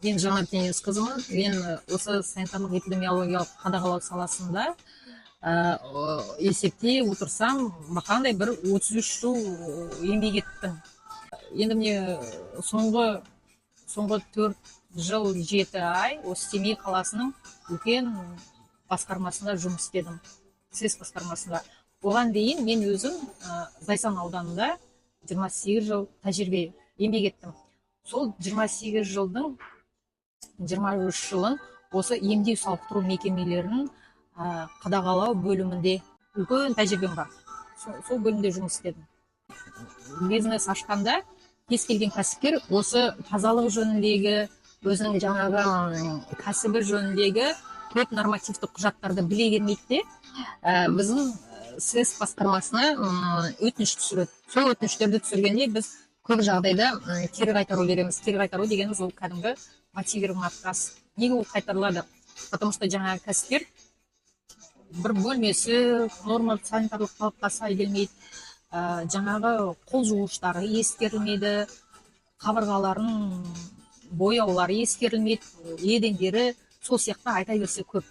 Мен Жанар Теңізқызымын. Мен осы санитарлық эпидемиологиялық қадағалау саласында есептей отырсам, қандай бір 33 жыл еңбек еттім. Енді міне соңғы 4 жыл 7 ай осы Семей қаласының үлкен басқармасында жұмыс істедім. СЭС басқармасында. Оған дейін мен өзім Зайсан ауданында 28 жыл тәжірибе еңбек еттім. Сол 28 жылдың 23 жылын осы емдеу сауықтыру мекемелерінің қадағалау бөлімінде үлкен тәжірибем бар. Сол бөлімде жұмыс істедім. Бизнес ашқанда кез келген кәсіпкер осы тазалық жөніндегі, өзінің жаңағы кәсібі жөніндегі көп нормативтік құжаттарды біле келмейді де, біздің СЭС басқармасына өтініш түсіреді. Сол өтініштерді түсіргенде біз көп жағдайда кері қайтару береміз. Кері қайтару дегеніміз ол кәдімгі мотивированный отказ. Неге ол қайтарылады? Потому что жаңағы кәсіпкер бір бөлмесі норма санитарлық талапқа сай келмейді, жаңағы қол жуғыштары ескерілмейді, қабырғаларын бояулары ескерілмейді, едендері, сол сияқты айта берсе көп.